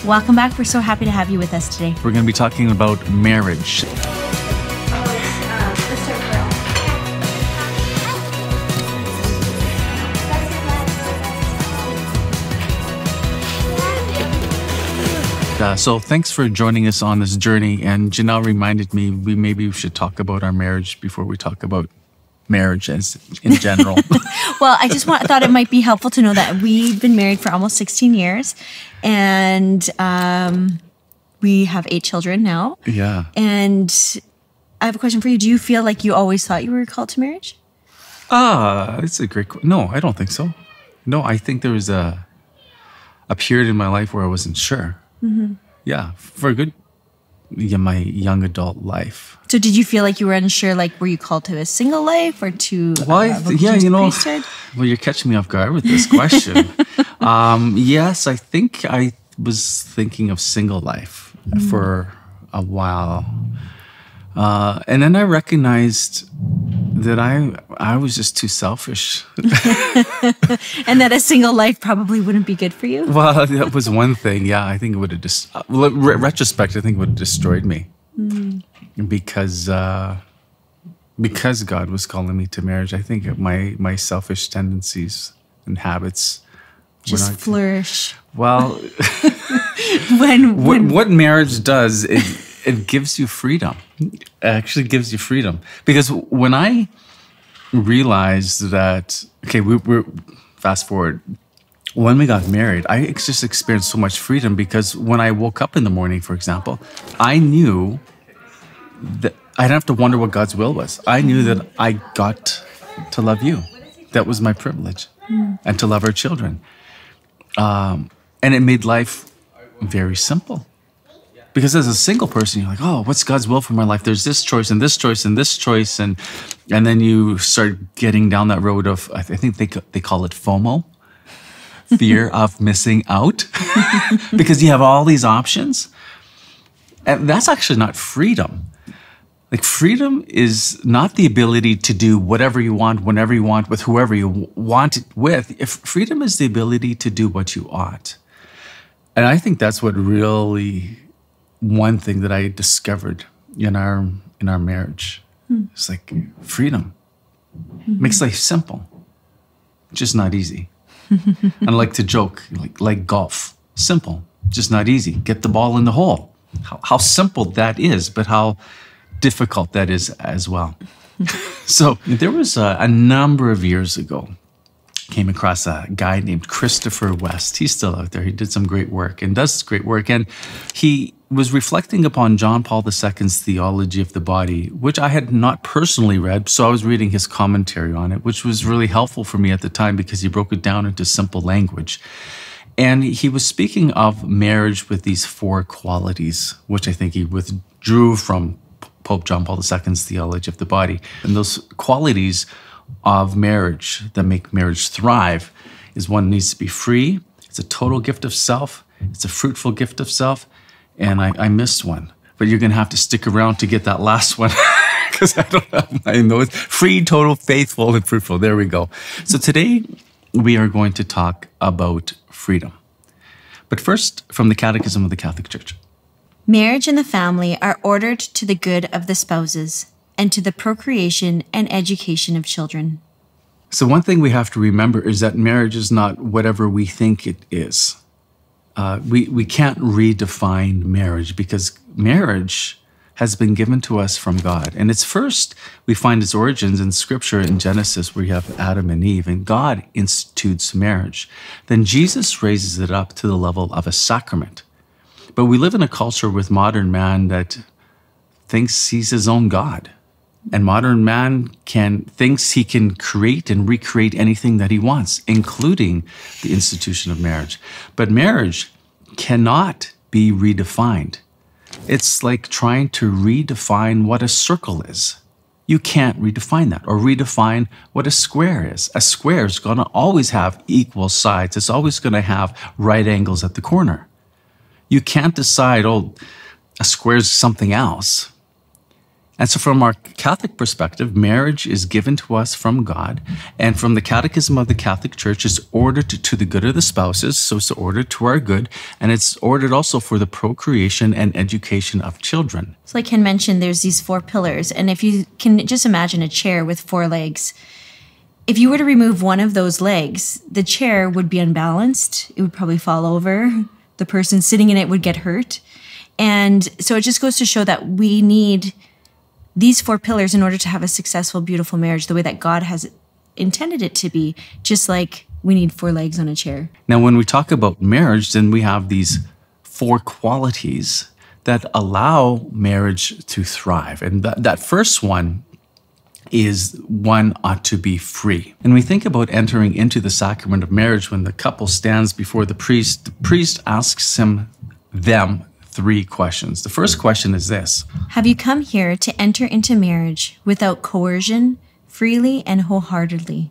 Welcome back. We're so happy to have you with us today. We're going to be talking about marriage. So thanks for joining us on this journey. And Janelle reminded me maybe we should talk about our marriage before we talk about marriage as in general. Well, I just thought it might be helpful to know that we've been married for almost 16 years, and we have 8 children now. Yeah. And I have a question for you. Do you feel like you always thought you were called to marriage? It's a great question. No, I don't think so. No, I think there was a period in my life where I wasn't sure. Mm-hmm. Yeah, for my young adult life. So did you feel like you were unsure? Like, were you called to a single life or to priesthood? Well, you're catching me off guard with this question. Yes, I think I was thinking of single life for a while. And then I recognized that I was just too selfish. And that a single life probably wouldn't be good for you? Well, that was one thing. Yeah, I think it would have retrospect, I think it would have destroyed me. Because God was calling me to marriage. I think my selfish tendencies and habits just flourish. Well, when what marriage does, it gives you freedom. It actually gives you freedom. Because when I realized that, okay, we're fast forward. When we got married, I just experienced so much freedom because when I woke up in the morning, for example, I knew that I didn't have to wonder what God's will was. I knew that I got to love you. That was my privilege. And to love our children. And it made life very simple. Because as a single person, you're like, oh, what's God's will for my life? There's this choice and this choice and this choice. And then you start getting down that road of, I think they call it FOMO, fear of missing out. Because you have all these options. And that's actually not freedom. Like, freedom is not the ability to do whatever you want, whenever you want, with whoever you want it with. If freedom is the ability to do what you ought. And I think that's what really... one thing that I discovered in our marriage. It's like freedom. Makes life simple. Just not easy. And I like to joke, like golf. Simple, just not easy. Get the ball in the hole. How simple that is, but how difficult that is as well. So there was a number of years ago, came across a guy named Christopher West. He's still out there. He did some great work and does great work. And he was reflecting upon John Paul II's theology of the body, which I had not personally read. So I was reading his commentary on it, which was really helpful for me at the time because he broke it down into simple language. And he was speaking of marriage with these 4 qualities, which I think he withdrew from Pope John Paul II's theology of the body. And those qualities of marriage that make marriage thrive is one needs to be free. It's a total gift of self. It's a fruitful gift of self. And I missed one, but you're going to have to stick around to get that last one because I don't have my notes. Free, total, faithful, and fruitful. There we go. So today we are going to talk about freedom. But first, from the Catechism of the Catholic Church. Marriage and the family are ordered to the good of the spouses and to the procreation and education of children. So one thing we have to remember is that marriage is not whatever we think it is. We can't redefine marriage because marriage has been given to us from God. And it's first, we find its origins in Scripture in Genesis where you have Adam and Eve, and God institutes marriage. Then Jesus raises it up to the level of a sacrament. But we live in a culture with modern man that thinks he's his own God. And modern man thinks he can create and recreate anything that he wants, including the institution of marriage. But marriage cannot be redefined. It's like trying to redefine what a circle is. You can't redefine that or redefine what a square is. A square is going to always have equal sides. It's always going to have right angles at the corner. You can't decide, oh, a square is something else. And so from our Catholic perspective, marriage is given to us from God. And from the Catechism of the Catholic Church, it's ordered to the good of the spouses. So it's ordered to our good. And it's ordered also for the procreation and education of children. So like Ken mentioned, there's these 4 pillars. And if you can just imagine a chair with 4 legs, if you were to remove one of those legs, the chair would be unbalanced. It would probably fall over. The person sitting in it would get hurt. And so it just goes to show that we need these 4 pillars in order to have a successful, beautiful marriage, the way that God has intended it to be, just like we need 4 legs on a chair. Now, when we talk about marriage, then we have these 4 qualities that allow marriage to thrive. And that first one is one ought to be free. And we think about entering into the sacrament of marriage when the couple stands before the priest asks them 3 questions. The first question is this: have you come here to enter into marriage without coercion, freely and wholeheartedly?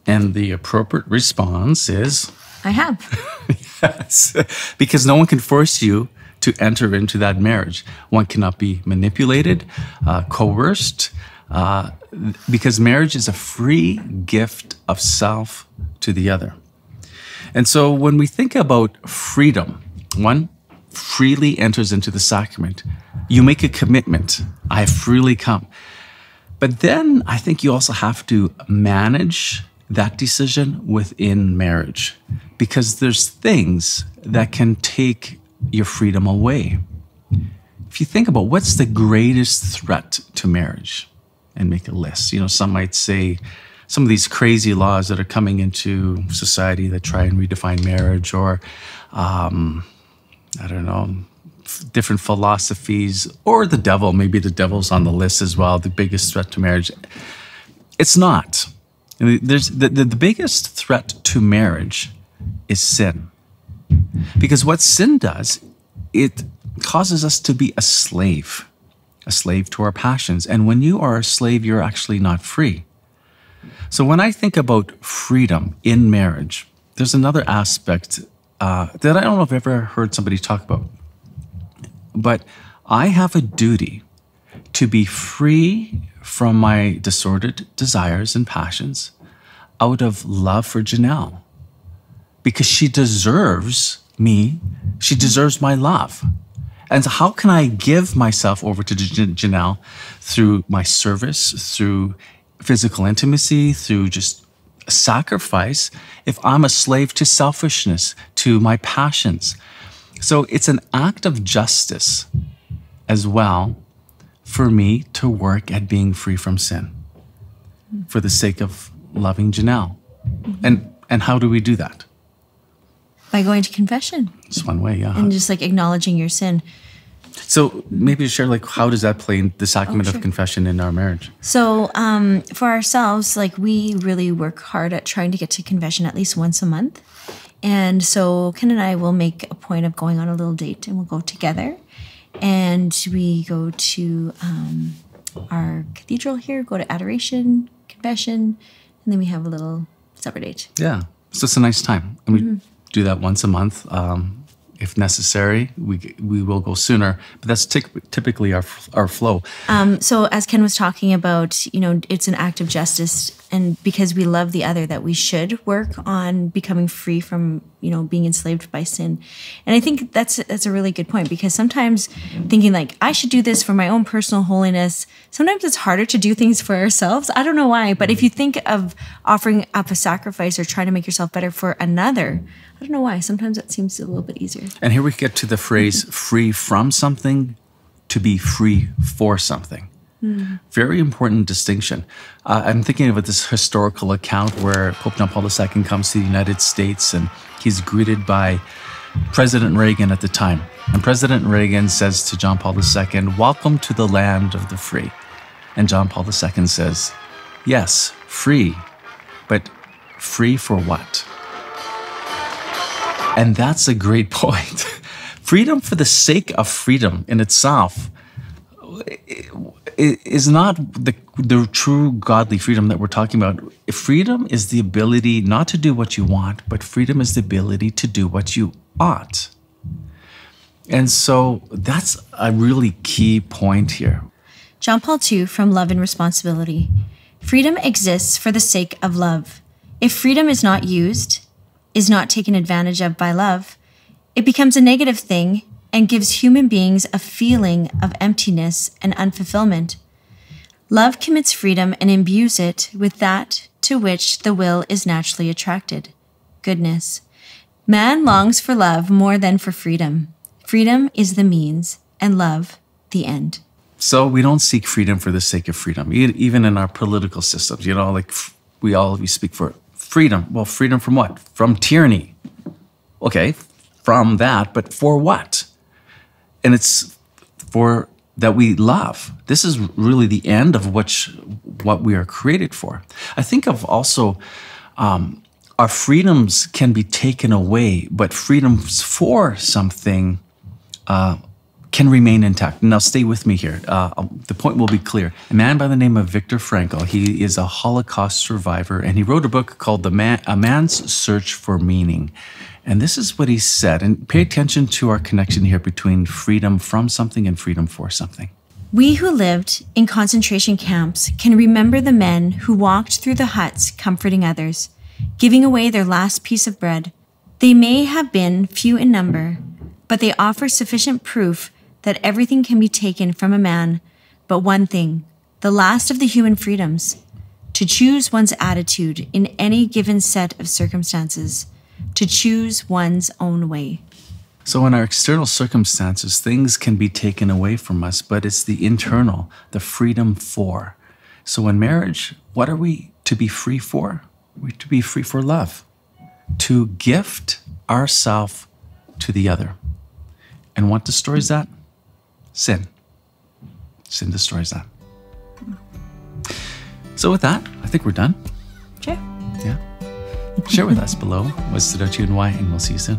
And the appropriate response is, I have. yes, because no one can force you to enter into that marriage. One cannot be manipulated, coerced, because marriage is a free gift of self to the other. And so when we think about freedom, one freely enters into the sacrament. You make a commitment. I freely come. But then I think you also have to manage that decision within marriage, because there's things that can take your freedom away. If you think about what's the greatest threat to marriage, and make a list. Some might say some of these crazy laws that are coming into society that try and redefine marriage, or I don't know, different philosophies, or the devil. Maybe the devil's on the list as well, the biggest threat to marriage. It's not. There's the biggest threat to marriage is sin. Because what sin does, it causes us to be a slave to our passions. And when you are a slave, you're actually not free. So when I think about freedom in marriage, there's another aspect that I don't know if I've ever heard somebody talk about. But I have a duty to be free from my disordered desires and passions out of love for Janelle. Because she deserves me. She deserves my love. And so how can I give myself over to Janelle through my service, through physical intimacy, through just sacrifice, if I'm a slave to selfishness, to my passions? So it's an act of justice as well for me to work at being free from sin for the sake of loving Janelle. And how do we do that? By going to confession. It's one way, yeah. And just like acknowledging your sin. So maybe share how does that play in the sacrament of confession in our marriage? So for ourselves, we really work hard at trying to get to confession at least once a month. And so Ken and I will make a point of going on a little date, and we'll go together. And we go to our cathedral here, go to adoration, confession, and then we have a little supper date. Yeah. So it's a nice time. And we do that once a month. If necessary, we will go sooner, but that's typically our flow. So as Ken was talking about, it's an act of justice, and because we love the other, that we should work on becoming free from, being enslaved by sin. And I think that's a really good point, because sometimes thinking I should do this for my own personal holiness, sometimes it's harder to do things for ourselves. I don't know why, but if you think of offering up a sacrifice or trying to make yourself better for another, I don't know why. Sometimes that seems a little bit easier. And here we get to the phrase free from something to be free for something. Very important distinction. I'm thinking of this historical account where Pope John Paul II comes to the United States, and he's greeted by President Reagan at the time. And President Reagan says to John Paul II, "Welcome to the land of the free." And John Paul II says, "Yes, free, but free for what?" And that's a great point. Freedom for the sake of freedom in itself is not the true godly freedom that we're talking about. Freedom is the ability not to do what you want, but freedom is the ability to do what you ought. And so that's a really key point here. John Paul II from Love and Responsibility. Freedom exists for the sake of love. If freedom is not used, is not taken advantage of by love, it becomes a negative thing and gives human beings a feeling of emptiness and unfulfillment. Love commits freedom and imbues it with that to which the will is naturally attracted: goodness. Man longs for love more than for freedom. Freedom is the means, and love the end. So we don't seek freedom for the sake of freedom, even in our political systems. Like we speak for freedom. Well, freedom from what? From tyranny. Okay, from that, but for what? And it's for that we love. This is really the end of what we are created for. I think of also our freedoms can be taken away, but freedoms for something can remain intact. Now, stay with me here. The point will be clear. A man by the name of Viktor Frankl, he is a Holocaust survivor, and he wrote a book called A Man's Search for Meaning. And this is what he said, and pay attention to our connection here between freedom from something and freedom for something. We who lived in concentration camps can remember the men who walked through the huts comforting others, giving away their last piece of bread. They may have been few in number, but they offer sufficient proof that everything can be taken from a man but one thing, the last of the human freedoms: to choose one's attitude in any given set of circumstances, to choose one's own way. So in our external circumstances, things can be taken away from us, but it's the internal, the freedom for. So in marriage, what are we to be free for? We're to be free for love, to gift ourselves to the other. And what destroys that? Sin. Sin destroys that. So with that, I think we're done. Sure. Yeah. Share with us below what stood out to you and why, and we'll see you soon.